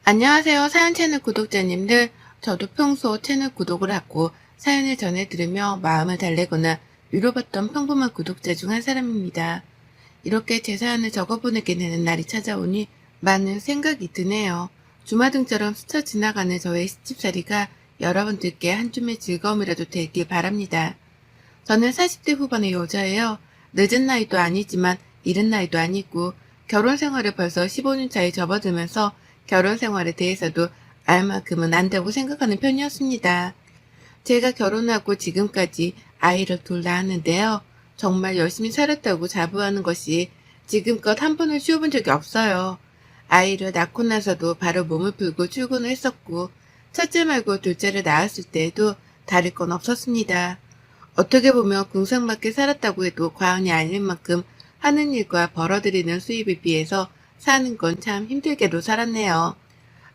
안녕하세요. 사연 채널 구독자님들. 저도 평소 채널 구독을 하고 사연을 전해 들으며 마음을 달래거나 위로받던 평범한 구독자 중 한 사람입니다. 이렇게 제 사연을 적어보내게 되는 날이 찾아오니 많은 생각이 드네요. 주마등처럼 스쳐 지나가는 저의 시집살이가 여러분들께 한 줌의 즐거움이라도 되길 바랍니다. 저는 40대 후반의 여자예요. 늦은 나이도 아니지만 이른 나이도 아니고 결혼 생활을 벌써 15년 차에 접어들면서 결혼 생활에 대해서도 알 만큼은 안다고 생각하는 편이었습니다. 제가 결혼하고 지금까지 아이를 둘 낳았는데요. 정말 열심히 살았다고 자부하는 것이 지금껏 한 번을 쉬어본 적이 없어요. 아이를 낳고 나서도 바로 몸을 풀고 출근을 했었고, 첫째 말고 둘째를 낳았을 때에도 다를 건 없었습니다. 어떻게 보면 궁상맞게 살았다고 해도 과언이 아닐 만큼 하는 일과 벌어들이는 수입에 비해서 사는 건 참 힘들게도 살았네요.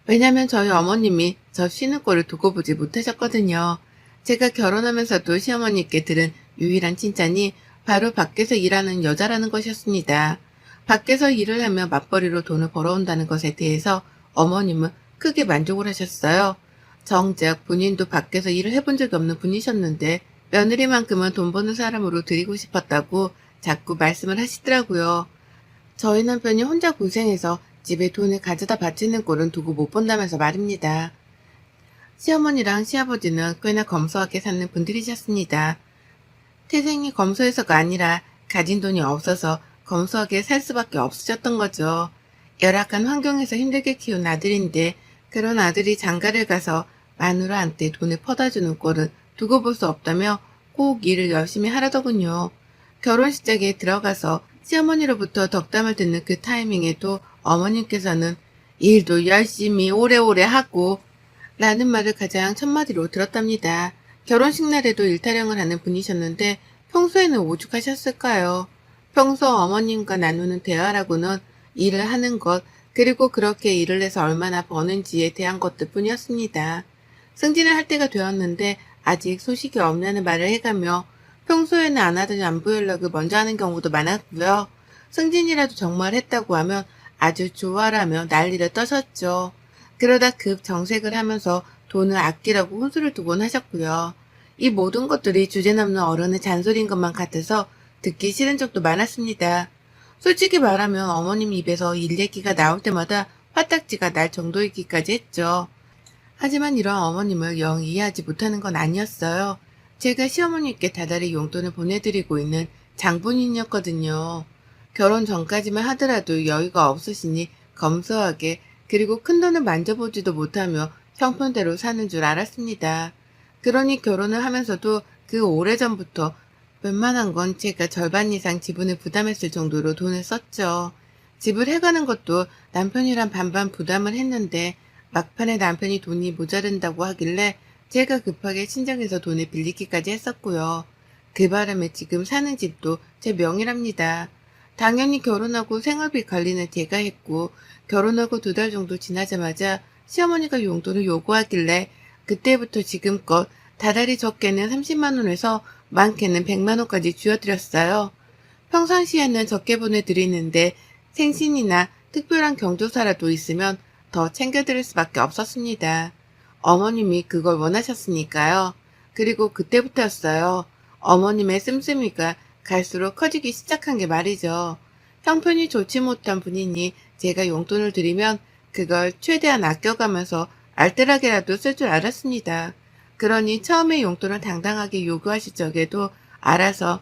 왜냐면 저희 어머님이 저 쉬는 꼴을 두고 보지 못하셨거든요. 제가 결혼하면서도 시어머니께 들은 유일한 칭찬이 바로 밖에서 일하는 여자라는 것이었습니다. 밖에서 일을 하며 맞벌이로 돈을 벌어온다는 것에 대해서 어머님은 크게 만족을 하셨어요. 정작 본인도 밖에서 일을 해본 적이 없는 분이셨는데 며느리만큼은 돈 버는 사람으로 드리고 싶었다고 자꾸 말씀을 하시더라고요. 저희 남편이 혼자 고생해서 집에 돈을 가져다 바치는 꼴은 두고 못 본다면서 말입니다. 시어머니랑 시아버지는 꽤나 검소하게 사는 분들이셨습니다. 태생이 검소해서가 아니라 가진 돈이 없어서 검소하게 살 수밖에 없으셨던 거죠. 열악한 환경에서 힘들게 키운 아들인데 그런 아들이 장가를 가서 마누라한테 돈을 퍼다주는 꼴은 두고 볼 수 없다며 꼭 일을 열심히 하라더군요. 결혼식장에 들어가서 시어머니로부터 덕담을 듣는 그 타이밍에도 어머님께서는 일도 열심히 오래오래 하고 라는 말을 가장 첫마디로 들었답니다. 결혼식 날에도 일타령을 하는 분이셨는데 평소에는 오죽하셨을까요? 평소 어머님과 나누는 대화라고는 일을 하는 것, 그리고 그렇게 일을 해서 얼마나 버는지에 대한 것들 뿐이었습니다. 승진을 할 때가 되었는데 아직 소식이 없냐는 말을 해가며 평소에는 안 하던 안부 연락을 먼저 하는 경우도 많았고요. 승진이라도 정말 했다고 하면 아주 좋아라며 난리를 떠셨죠. 그러다 급 정색을 하면서 돈을 아끼라고 혼수를 두곤 하셨고요. 이 모든 것들이 주제넘는 어른의 잔소리인 것만 같아서 듣기 싫은 적도 많았습니다. 솔직히 말하면 어머님 입에서 일 얘기가 나올 때마다 화딱지가 날 정도이기까지 했죠. 하지만 이런 어머님을 영 이해하지 못하는 건 아니었어요. 제가 시어머니께 다달이 용돈을 보내드리고 있는 장본인이었거든요. 결혼 전까지만 하더라도 여유가 없으시니 검소하게, 그리고 큰돈을 만져보지도 못하며 형편대로 사는 줄 알았습니다. 그러니 결혼을 하면서도 그 오래전부터 웬만한 건 제가 절반 이상 지분을 부담했을 정도로 돈을 썼죠. 집을 해가는 것도 남편이랑 반반 부담을 했는데 막판에 남편이 돈이 모자른다고 하길래 제가 급하게 친정에서 돈을 빌리기까지 했었고요. 그 바람에 지금 사는 집도 제 명의랍니다. 당연히 결혼하고 생활비 관리는 제가 했고, 결혼하고 2달 정도 지나자마자 시어머니가 용돈을 요구하길래 그때부터 지금껏 다달이 적게는 30만 원에서 많게는 100만 원까지 쥐어드렸어요. 평상시에는 적게 보내드리는데 생신이나 특별한 경조사라도 있으면 더 챙겨드릴 수밖에 없었습니다. 어머님이 그걸 원하셨으니까요. 그리고 그때부터였어요. 어머님의 씀씀이가 갈수록 커지기 시작한 게 말이죠. 형편이 좋지 못한 분이니 제가 용돈을 드리면 그걸 최대한 아껴가면서 알뜰하게라도 쓸 줄 알았습니다. 그러니 처음에 용돈을 당당하게 요구하실 적에도 알아서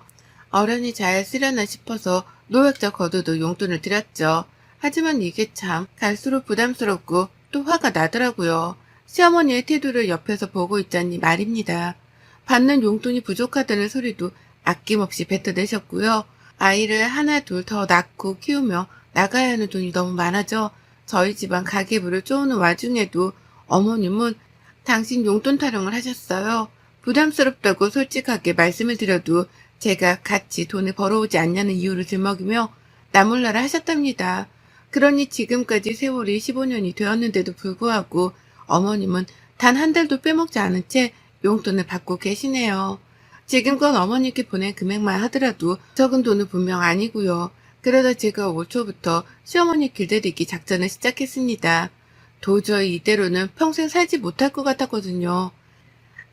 어련히 잘 쓰려나 싶어서 노약자 거두도 용돈을 드렸죠. 하지만 이게 참 갈수록 부담스럽고 또 화가 나더라고요. 시어머니의 태도를 옆에서 보고 있자니 말입니다. 받는 용돈이 부족하다는 소리도 아낌없이 뱉어내셨고요. 아이를 하나 둘 더 낳고 키우며 나가야 하는 돈이 너무 많아져 저희 집안 가계부를 쪼는 와중에도 어머님은 당신 용돈 타령을 하셨어요. 부담스럽다고 솔직하게 말씀을 드려도 제가 같이 돈을 벌어오지 않냐는 이유를 들먹이며 나몰라라 하셨답니다. 그러니 지금까지 세월이 15년이 되었는데도 불구하고 어머님은 단 한 달도 빼먹지 않은 채 용돈을 받고 계시네요. 지금껏 어머니께 보낸 금액만 하더라도 적은 돈은 분명 아니고요. 그러다 제가 올 초부터 시어머니 길들이기 작전을 시작했습니다. 도저히 이대로는 평생 살지 못할 것 같았거든요.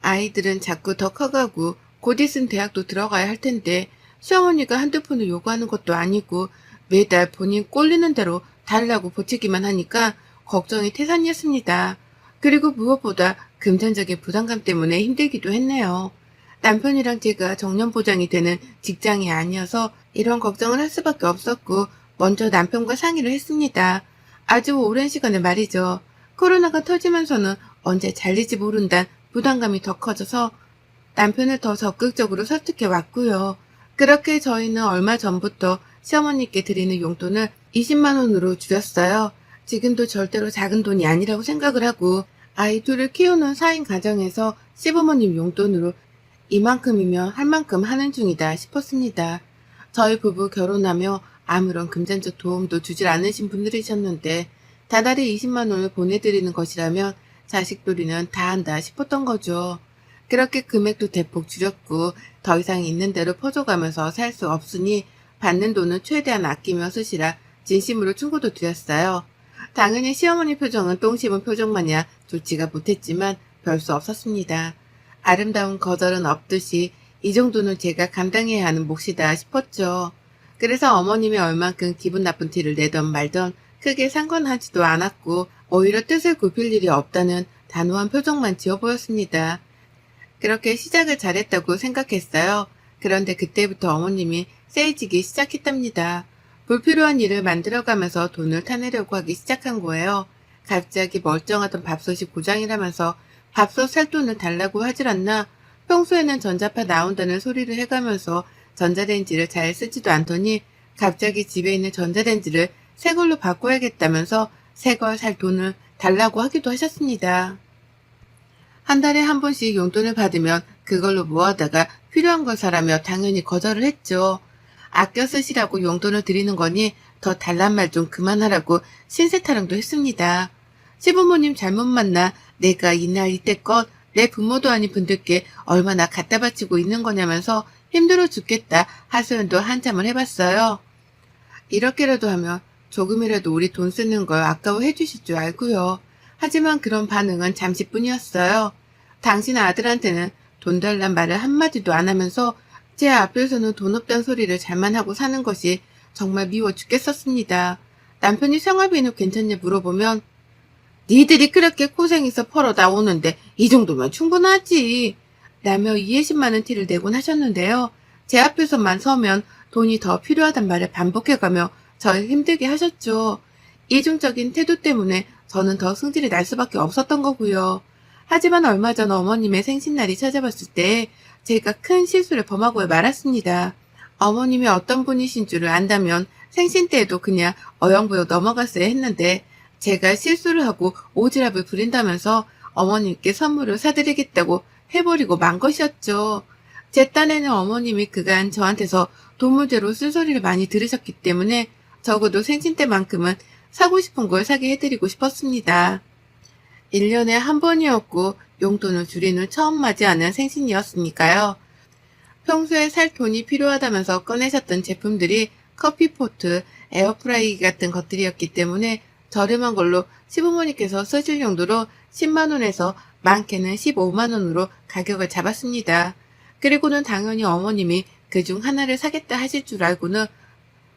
아이들은 자꾸 더 커가고 곧 있으면 대학도 들어가야 할 텐데 시어머니가 한두 푼을 요구하는 것도 아니고 매달 본인 꼴리는 대로 달라고 보채기만 하니까 걱정이 태산이었습니다. 그리고 무엇보다 금전적인 부담감 때문에 힘들기도 했네요. 남편이랑 제가 정년보장이 되는 직장이 아니어서 이런 걱정을 할 수밖에 없었고 먼저 남편과 상의를 했습니다. 아주 오랜 시간을 말이죠. 코로나가 터지면서는 언제 잘릴지 모른다는 부담감이 더 커져서 남편을 더 적극적으로 설득해 왔고요. 그렇게 저희는 얼마 전부터 시어머니께 드리는 용돈을 20만 원으로 줄였어요. 지금도 절대로 작은 돈이 아니라고 생각을 하고 아이 둘을 키우는 4인 가정에서 시부모님 용돈으로 이만큼이면 할 만큼 하는 중이다 싶었습니다. 저희 부부 결혼하며 아무런 금전적 도움도 주질 않으신 분들이셨는데 다달이 20만 원을 보내드리는 것이라면 자식돌이는 다 한다 싶었던 거죠. 그렇게 금액도 대폭 줄였고 더 이상 있는 대로 퍼줘가면서 살 수 없으니 받는 돈은 최대한 아끼며 쓰시라 진심으로 충고도 드렸어요. 당연히 시어머니 표정은 똥 씹은 표정 마냥 좋지가 못했지만 별 수 없었습니다. 아름다운 거절은 없듯이 이 정도는 제가 감당해야 하는 몫이다 싶었죠. 그래서 어머님이 얼만큼 기분 나쁜 티를 내던 말던 크게 상관하지도 않았고 오히려 뜻을 굽힐 일이 없다는 단호한 표정만 지어 보였습니다. 그렇게 시작을 잘했다고 생각했어요. 그런데 그때부터 어머님이 세이지기 시작했답니다. 불필요한 일을 만들어가면서 돈을 타내려고 하기 시작한 거예요. 갑자기 멀쩡하던 밥솥이 고장이라면서 밥솥 살 돈을 달라고 하질 않나. 평소에는 전자파 나온다는 소리를 해가면서 전자레인지를 잘 쓰지도 않더니 갑자기 집에 있는 전자레인지를 새 걸로 바꿔야겠다면서 새 걸 살 돈을 달라고 하기도 하셨습니다. 한 달에 한 번씩 용돈을 받으면 그걸로 모아다가 필요한 걸 사라며 당연히 거절을 했죠. 아껴 쓰시라고 용돈을 드리는 거니 더 달란 말 좀 그만하라고 신세타령도 했습니다. 시부모님 잘못 만나 내가 이날 이때껏 내 부모도 아닌 분들께 얼마나 갖다 바치고 있는 거냐면서 힘들어 죽겠다 하소연도 한참을 해봤어요. 이렇게라도 하면 조금이라도 우리 돈 쓰는 걸 아까워해 주실 줄 알고요. 하지만 그런 반응은 잠시뿐이었어요. 당신 아들한테는 돈 달란 말을 한마디도 안 하면서 제 앞에서는 돈 없단 소리를 잘만 하고 사는 것이 정말 미워 죽겠었습니다. 남편이 생활비는 괜찮냐 물어보면 니들이 그렇게 고생해서 벌어 나오는데 이 정도면 충분하지 라며 이해심 많은 티를 내곤 하셨는데요. 제 앞에서만 서면 돈이 더 필요하단 말을 반복해가며 저를 힘들게 하셨죠. 이중적인 태도 때문에 저는 더 승질이 날 수밖에 없었던 거고요. 하지만 얼마 전 어머님의 생신날이 찾아왔을 때 제가 큰 실수를 범하고 말았습니다. 어머님이 어떤 분이신 줄을 안다면 생신 때에도 그냥 어영부영 넘어갔어야 했는데 제가 실수를 하고 오지랖을 부린다면서 어머님께 선물을 사드리겠다고 해버리고 만 것이었죠. 제 딴에는 어머님이 그간 저한테서 돈 문제로 쓴소리를 많이 들으셨기 때문에 적어도 생신 때만큼은 사고 싶은 걸 사게 해드리고 싶었습니다. 1년에 한 번이었고 용돈을 줄이는 처음 맞이하는 생신이었으니까요. 평소에 살 돈이 필요하다면서 꺼내셨던 제품들이 커피포트, 에어프라이기 같은 것들이었기 때문에 저렴한 걸로 시부모님께서 쓰실 용도로 10만원에서 많게는 15만원으로 가격을 잡았습니다. 그리고는 당연히 어머님이 그중 하나를 사겠다 하실 줄 알고는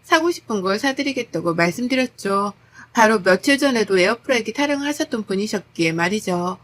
사고 싶은 걸 사드리겠다고 말씀드렸죠. 바로 며칠 전에도 에어프라이기 타령하셨던 분이셨기에 말이죠.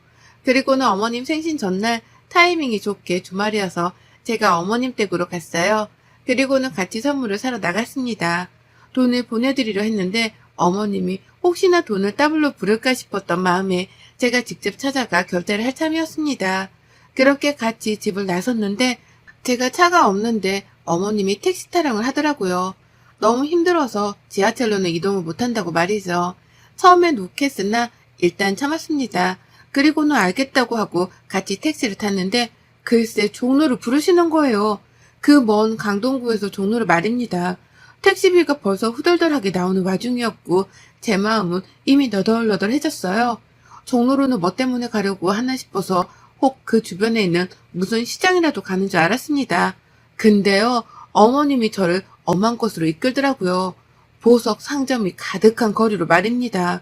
그리고는 어머님 생신 전날 타이밍이 좋게 주말이어서 제가 어머님 댁으로 갔어요. 그리고는 같이 선물을 사러 나갔습니다. 돈을 보내드리려 했는데 어머님이 혹시나 돈을 더블로 부를까 싶었던 마음에 제가 직접 찾아가 결제를 할 참이었습니다. 그렇게 같이 집을 나섰는데 제가 차가 없는데 어머님이 택시 타령을 하더라고요. 너무 힘들어서 지하철로는 이동을 못한다고 말이죠. 처음엔 욱했으나 일단 참았습니다. 그리고는 알겠다고 하고 같이 택시를 탔는데 글쎄 종로를 부르시는 거예요. 그 먼 강동구에서 종로를 말입니다. 택시비가 벌써 후덜덜하게 나오는 와중이었고 제 마음은 이미 너덜너덜해졌어요. 종로로는 뭐 때문에 가려고 하나 싶어서 혹 그 주변에 있는 무슨 시장이라도 가는 줄 알았습니다. 근데요, 어머님이 저를 엄한 곳으로 이끌더라고요. 보석 상점이 가득한 거리로 말입니다.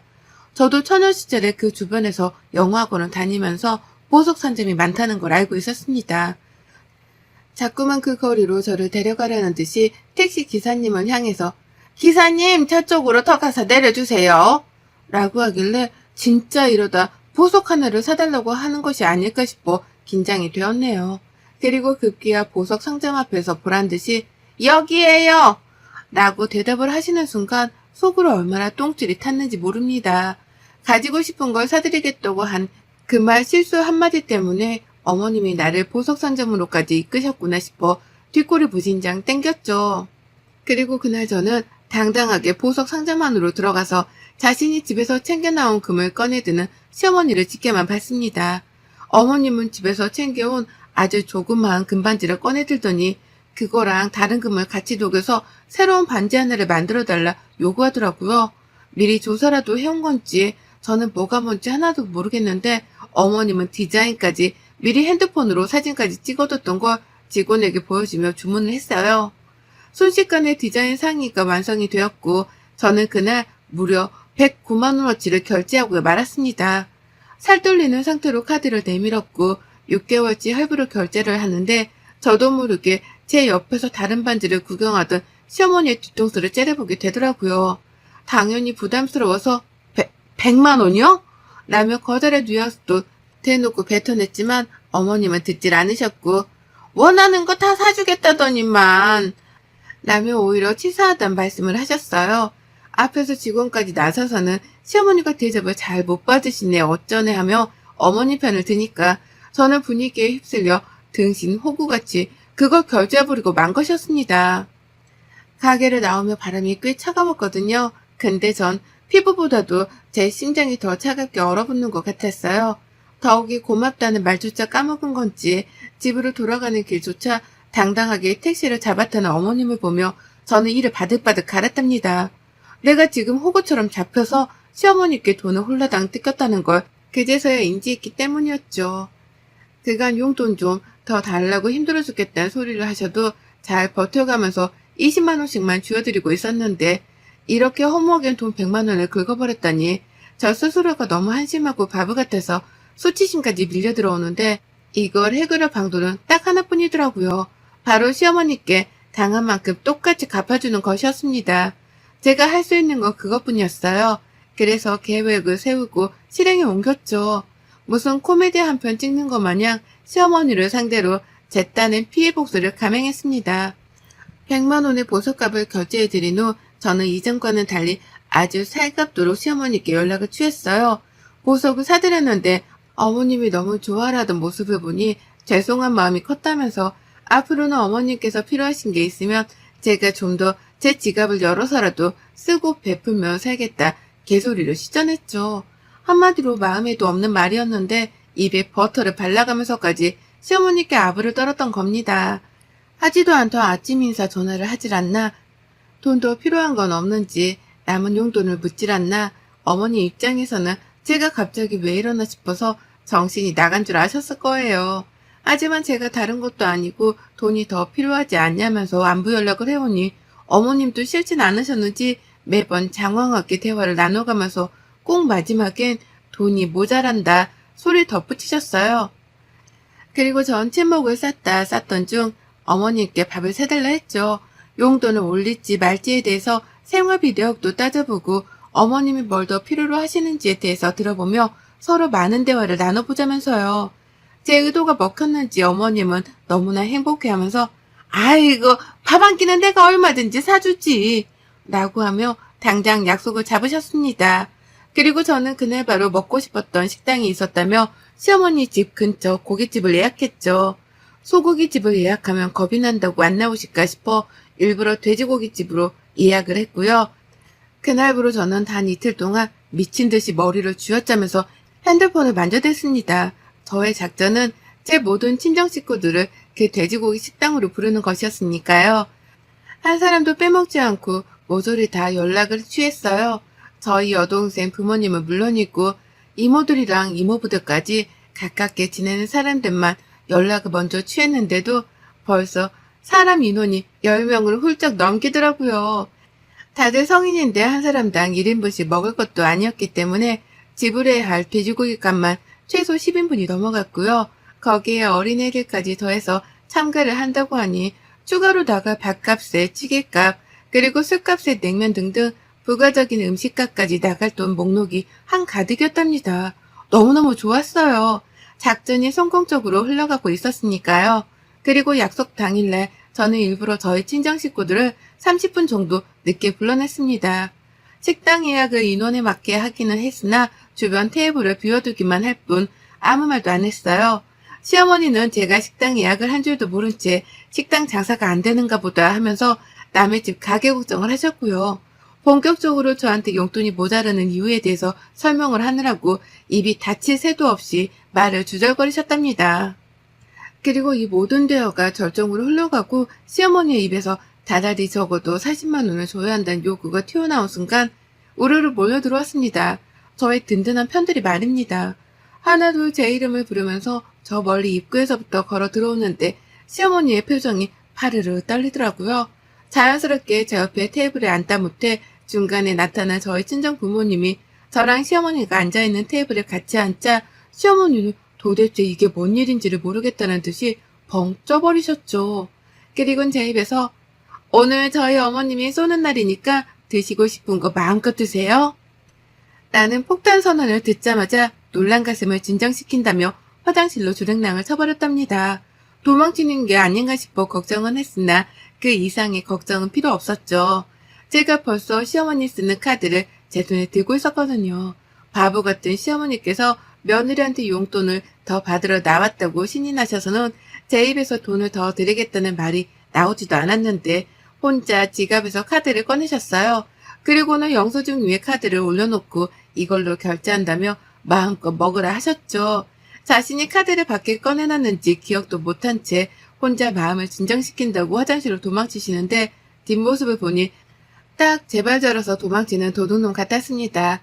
저도 처녀 시절에 그 주변에서 영어학원을 다니면서 보석 상점이 많다는 걸 알고 있었습니다. 자꾸만 그 거리로 저를 데려가려는 듯이 택시 기사님을 향해서 기사님 저쪽으로 더 가서 내려주세요 라고 하길래 진짜 이러다 보석 하나를 사달라고 하는 것이 아닐까 싶어 긴장이 되었네요. 그리고 급기야 보석 상점 앞에서 보란듯이 여기에요 라고 대답을 하시는 순간 속으로 얼마나 똥줄이 탔는지 모릅니다. 가지고 싶은 걸 사드리겠다고 한 그 말 실수 한마디 때문에 어머님이 나를 보석 상점으로까지 이끄셨구나 싶어 뒷골이 부진장 땡겼죠. 그리고 그날 저는 당당하게 보석 상점 안으로 들어가서 자신이 집에서 챙겨나온 금을 꺼내드는 시어머니를 지켜만 봤습니다. 어머님은 집에서 챙겨온 아주 조그마한 금반지를 꺼내들더니 그거랑 다른 금을 같이 녹여서 새로운 반지 하나를 만들어달라 요구하더라고요. 미리 조사라도 해온 건지 저는 뭐가 뭔지 하나도 모르겠는데 어머님은 디자인까지 미리 핸드폰으로 사진까지 찍어뒀던 걸 직원에게 보여주며 주문을 했어요. 순식간에 디자인 상의가 완성이 되었고 저는 그날 무려 109만원어치를 결제하고 말았습니다. 살떨리는 상태로 카드를 내밀었고 6개월치 할부로 결제를 하는데 저도 모르게 제 옆에서 다른 반지를 구경하던 시어머니의 뒤통수를 째려보게 되더라고요. 당연히 부담스러워서 100만 원이요? 라며 거절의 뉘앙스도 대놓고 뱉어냈지만 어머님은 듣질 않으셨고 원하는 거 다 사주겠다더니만 라며 오히려 치사하단 말씀을 하셨어요. 앞에서 직원까지 나서서는 시어머니가 대접을 잘 못 받으시네 어쩌네 하며 어머니 편을 드니까 저는 분위기에 휩쓸려 등신 호구같이 그걸 결제해버리고 만 것이었습니다. 가게를 나오며 바람이 꽤 차가웠거든요. 근데 전 피부보다도 제 심장이 더 차갑게 얼어붙는 것 같았어요. 더욱이 고맙다는 말조차 까먹은 건지 집으로 돌아가는 길조차 당당하게 택시를 잡았다는 어머님을 보며 저는 이를 바득바득 갈았답니다. 내가 지금 호구처럼 잡혀서 시어머니께 돈을 홀라당 뜯겼다는 걸 그제서야 인지했기 때문이었죠. 그간 용돈 좀 더 달라고 힘들어 죽겠다는 소리를 하셔도 잘 버텨가면서 20만 원씩만 쥐어드리고 있었는데 이렇게 허무하게 돈 100만 원을 긁어버렸다니 저 스스로가 너무 한심하고 바보 같아서 수치심까지 밀려 들어오는데 이걸 해결할 방도는 딱 하나뿐이더라고요. 바로 시어머니께 당한 만큼 똑같이 갚아주는 것이었습니다. 제가 할 수 있는 건 그것뿐이었어요. 그래서 계획을 세우고 실행에 옮겼죠. 무슨 코미디 한 편 찍는 것 마냥 시어머니를 상대로 제 딴엔 피해 복수를 감행했습니다. 100만 원의 보석값을 결제해드린 후 저는 이전과는 달리 아주 살갑도록 시어머니께 연락을 취했어요. 보석을 사드렸는데 어머님이 너무 좋아하던 모습을 보니 죄송한 마음이 컸다면서 앞으로는 어머님께서 필요하신 게 있으면 제가 좀 더 제 지갑을 열어서라도 쓰고 베풀며 살겠다 개소리를 시전했죠. 한마디로 마음에도 없는 말이었는데 입에 버터를 발라가면서까지 시어머니께 아부를 떨었던 겁니다. 하지도 않던 아침 인사 전화를 하질 않나, 돈도 필요한 건 없는지 남은 용돈을 묻질 않나, 어머니 입장에서는 제가 갑자기 왜 이러나 싶어서 정신이 나간 줄 아셨을 거예요. 하지만 제가 다른 것도 아니고 돈이 더 필요하지 않냐면서 안부 연락을 해오니 어머님도 싫진 않으셨는지 매번 장황하게 대화를 나눠가면서 꼭 마지막엔 돈이 모자란다 소리 덧붙이셨어요. 그리고 전 침묵을 쌌던 중 어머님께 밥을 사달라 했죠. 용돈을 올릴지 말지에 대해서 생활비 내역도 따져보고 어머님이 뭘 더 필요로 하시는지에 대해서 들어보며 서로 많은 대화를 나눠보자면서요. 제 의도가 먹혔는지 어머님은 너무나 행복해하면서 아이고 밥 한 끼는 내가 얼마든지 사주지 라고 하며 당장 약속을 잡으셨습니다. 그리고 저는 그날 바로 먹고 싶었던 식당이 있었다며 시어머니 집 근처 고깃집을 예약했죠. 소고기집을 예약하면 겁이 난다고 안 나오실까 싶어 일부러 돼지고기집으로 예약을 했고요. 그날부로 저는 단 이틀 동안 미친 듯이 머리를 쥐어짜면서 핸드폰을 만져댔습니다. 저의 작전은 제 모든 친정 식구들을 그 돼지고기 식당으로 부르는 것이었으니까요. 한 사람도 빼먹지 않고 모조리 다 연락을 취했어요. 저희 여동생 부모님은 물론이고 이모들이랑 이모부들까지 가깝게 지내는 사람들만 연락을 먼저 취했는데도 벌써 사람 인원이 10명을 훌쩍 넘기더라고요. 다들 성인인데 한 사람당 1인분씩 먹을 것도 아니었기 때문에 지불해야 할 돼지고기 값만 최소 10인분이 넘어갔고요. 거기에 어린애들까지 더해서 참가를 한다고 하니 추가로 나갈 밥값에 찌개값, 그리고 술값에 냉면 등등 부가적인 음식값까지 나갈 돈 목록이 한가득이었답니다. 너무너무 좋았어요. 작전이 성공적으로 흘러가고 있었으니까요. 그리고 약속 당일날 저는 일부러 저희 친정 식구들을 30분 정도 늦게 불러냈습니다. 식당 예약을 인원에 맞게 하기는 했으나 주변 테이블을 비워두기만 할 뿐 아무 말도 안 했어요. 시어머니는 제가 식당 예약을 한 줄도 모른 채 식당 장사가 안 되는가 보다 하면서 남의 집 가게 걱정을 하셨고요. 본격적으로 저한테 용돈이 모자라는 이유에 대해서 설명을 하느라고 입이 닫힐 새도 없이 말을 주절거리셨답니다. 그리고 이 모든 대화가 절정으로 흘러가고 시어머니의 입에서 다달이 적어도 40만 원을 줘야 한다는 요구가 튀어나온 순간 우르르 몰려들어왔습니다. 저의 든든한 편들이 말입니다. 하나둘 제 이름을 부르면서 저 멀리 입구에서부터 걸어 들어오는데 시어머니의 표정이 파르르 떨리더라고요. 자연스럽게 제 옆에 테이블에 앉다 못해 중간에 나타난 저희 친정 부모님이 저랑 시어머니가 앉아있는 테이블에 같이 앉자 시어머니는 도대체 이게 뭔 일인지를 모르겠다는 듯이 벙 쪄버리셨죠. 그리고는 제 입에서 오늘 저희 어머님이 쏘는 날이니까 드시고 싶은 거 마음껏 드세요. 나는 폭탄 선언을 듣자마자 놀란 가슴을 진정시킨다며 화장실로 주랭랑을 쳐버렸답니다. 도망치는 게 아닌가 싶어 걱정은 했으나 그 이상의 걱정은 필요 없었죠. 제가 벌써 시어머니 쓰는 카드를 제 손에 들고 있었거든요. 바보 같은 시어머니께서 며느리한테 용돈을 더 받으러 나왔다고 신이 나셔서는 제 입에서 돈을 더 드리겠다는 말이 나오지도 않았는데 혼자 지갑에서 카드를 꺼내셨어요. 그리고는 영수증 위에 카드를 올려놓고 이걸로 결제한다며 마음껏 먹으라 하셨죠. 자신이 카드를 밖에 꺼내놨는지 기억도 못한 채 혼자 마음을 진정시킨다고 화장실로 도망치시는데 뒷모습을 보니 딱 제발저러서 도망치는 도둑놈 같았습니다.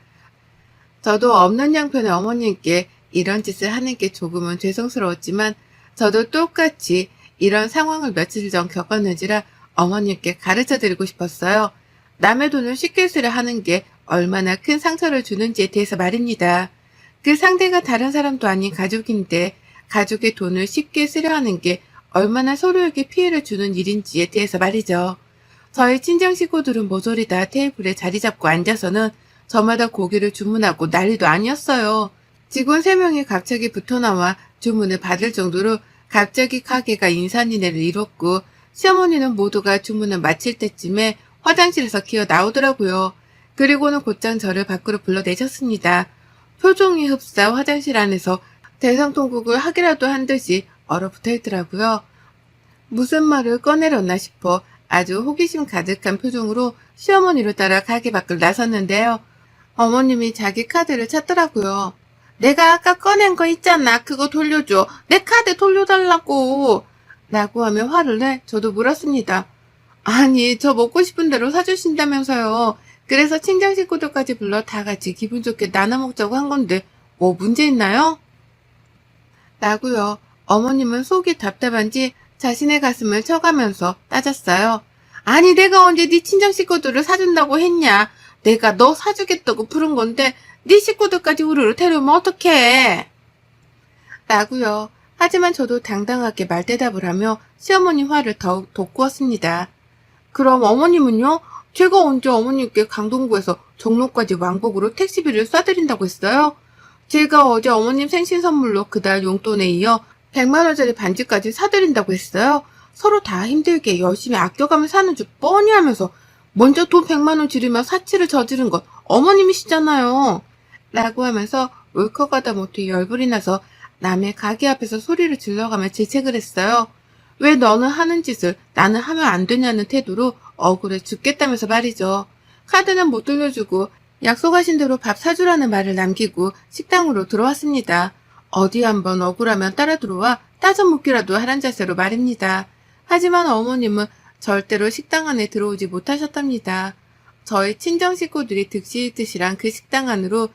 저도 없는 양편의 어머님께 이런 짓을 하는 게 조금은 죄송스러웠지만 저도 똑같이 이런 상황을 며칠 전 겪었는지라 어머님께 가르쳐드리고 싶었어요. 남의 돈을 쉽게 쓰려 하는 게 얼마나 큰 상처를 주는지에 대해서 말입니다. 그 상대가 다른 사람도 아닌 가족인데 가족의 돈을 쉽게 쓰려 하는 게 얼마나 서로에게 피해를 주는 일인지에 대해서 말이죠. 저희 친정 식구들은 모조리 다 테이블에 자리 잡고 앉아서는 저마다 고기를 주문하고 난리도 아니었어요. 직원 3명이 갑자기 붙어나와 주문을 받을 정도로 갑자기 가게가 인산인해를 이뤘고 시어머니는 모두가 주문을 마칠 때쯤에 화장실에서 기어 나오더라고요. 그리고는 곧장 저를 밖으로 불러내셨습니다. 표정이 흡사 화장실 안에서 대성통곡을 하기라도 한 듯이 얼어붙어 있더라고요. 무슨 말을 꺼내려나 싶어 아주 호기심 가득한 표정으로 시어머니를 따라 가게 밖을 나섰는데요. 어머님이 자기 카드를 찾더라고요. 내가 아까 꺼낸 거 있잖아. 그거 돌려줘. 내 카드 돌려달라고. 라고 하며 화를 내 저도 물었습니다. 아니, 저 먹고 싶은 대로 사주신다면서요. 그래서 친정 식구들까지 불러 다 같이 기분 좋게 나눠 먹자고 한 건데 뭐 문제 있나요? 라고요. 어머님은 속이 답답한지 자신의 가슴을 쳐가면서 따졌어요. 아니, 내가 언제 네 친정 식구들을 사준다고 했냐. 내가 너 사주겠다고 부른 건데 네 식구들까지 우르르 데려오면 어떡해. 라고요. 하지만 저도 당당하게 말대답을 하며 시어머니 화를 더욱 돋구었습니다. 그럼 어머님은요? 제가 언제 어머님께 강동구에서 종로까지 왕복으로 택시비를 쏴드린다고 했어요? 제가 어제 어머님 생신 선물로 그달 용돈에 이어 100만원짜리 반지까지 사드린다고 했어요? 서로 다 힘들게 열심히 아껴가며 사는 줄 뻔히 하면서 먼저 돈 100만원 지르며 사치를 저지른 건 어머님이시잖아요. 라고 하면서 울컥하다 못해 열불이 나서 남의 가게 앞에서 소리를 질러가며 질책을 했어요. 왜 너는 하는 짓을 나는 하면 안 되냐는 태도로 억울해 죽겠다면서 말이죠. 카드는 못 돌려주고 약속하신 대로 밥 사주라는 말을 남기고 식당으로 들어왔습니다. 어디 한번 억울하면 따라 들어와 따져 묻기라도 하란 자세로 말입니다. 하지만 어머님은 절대로 식당 안에 들어오지 못하셨답니다. 저희 친정 식구들이 득실득실한 그 식당 안으로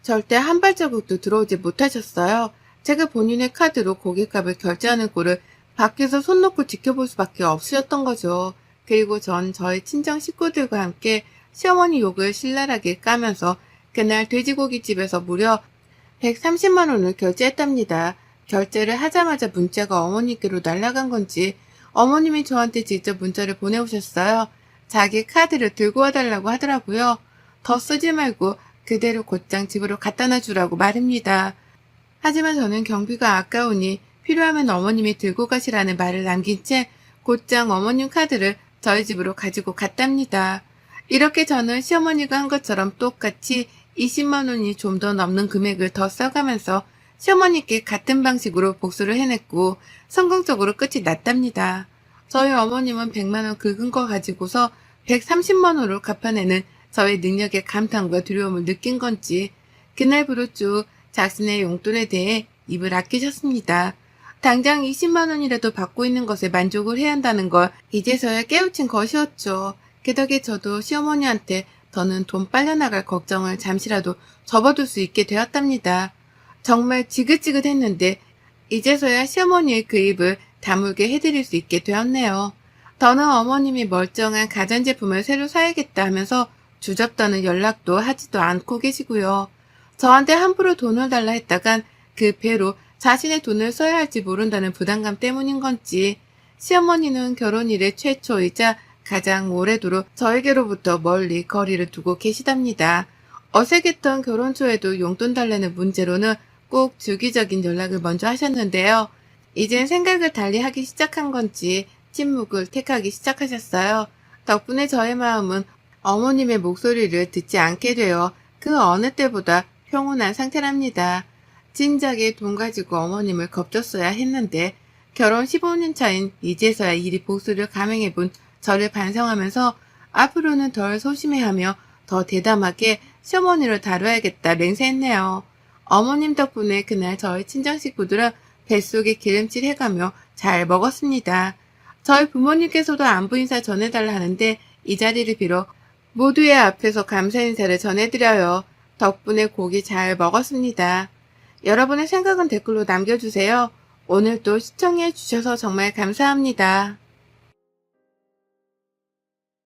절대 한 발자국도 들어오지 못하셨어요. 제가 본인의 카드로 고깃값을 결제하는 꼴을 밖에서 손 놓고 지켜볼 수밖에 없으셨던 거죠. 그리고 전 저희 친정 식구들과 함께 시어머니 욕을 신랄하게 까면서 그날 돼지고기집에서 무려 130만 원을 결제했답니다. 결제를 하자마자 문자가 어머니께로 날아간 건지 어머님이 저한테 직접 문자를 보내오셨어요. 자기 카드를 들고 와달라고 하더라고요. 더 쓰지 말고 그대로 곧장 집으로 갖다 놔주라고 말입니다. 하지만 저는 경비가 아까우니 필요하면 어머님이 들고 가시라는 말을 남긴 채 곧장 어머님 카드를 저희 집으로 가지고 갔답니다. 이렇게 저는 시어머니가 한 것처럼 똑같이 20만 원이 좀 더 넘는 금액을 더 써가면서 시어머니께 같은 방식으로 복수를 해냈고 성공적으로 끝이 났답니다. 저희 어머님은 100만 원 긁은 거 가지고서 130만 원으로 갚아내는 저의 능력의 감탄과 두려움을 느낀 건지 그날부로 쭉 자신의 용돈에 대해 입을 아끼셨습니다. 당장 20만 원이라도 받고 있는 것에 만족을 해야 한다는 걸 이제서야 깨우친 것이었죠. 그 덕에 저도 시어머니한테 더는 돈 빨려나갈 걱정을 잠시라도 접어둘 수 있게 되었답니다. 정말 지긋지긋했는데 이제서야 시어머니의 그 입을 다물게 해드릴 수 있게 되었네요. 더는 어머님이 멀쩡한 가전제품을 새로 사야겠다 하면서 주접더는 연락도 하지도 않고 계시고요. 저한테 함부로 돈을 달라 했다간 그 배로 자신의 돈을 써야 할지 모른다는 부담감 때문인 건지 시어머니는 결혼 이래 최초이자 가장 오래도록 저에게로부터 멀리 거리를 두고 계시답니다. 어색했던 결혼 초에도 용돈 달라는 문제로는 꼭 주기적인 연락을 먼저 하셨는데요. 이젠 생각을 달리 하기 시작한 건지 침묵을 택하기 시작하셨어요. 덕분에 저의 마음은 어머님의 목소리를 듣지 않게 되어 그 어느 때보다 평온한 상태랍니다. 진작에 돈 가지고 어머님을 겁줬어야 했는데 결혼 15년 차인 이제서야 일이 복수를 감행해본 저를 반성하면서 앞으로는 덜 소심해하며 더 대담하게 시어머니를 다뤄야겠다 맹세했네요. 어머님 덕분에 그날 저희 친정 식구들은 뱃속에 기름칠 해가며 잘 먹었습니다. 저희 부모님께서도 안부 인사 전해달라 하는데 이 자리를 빌어 모두의 앞에서 감사 인사를 전해드려요. 덕분에 고기 잘 먹었습니다. 여러분의 생각은 댓글로 남겨주세요. 오늘도 시청해 주셔서 정말 감사합니다.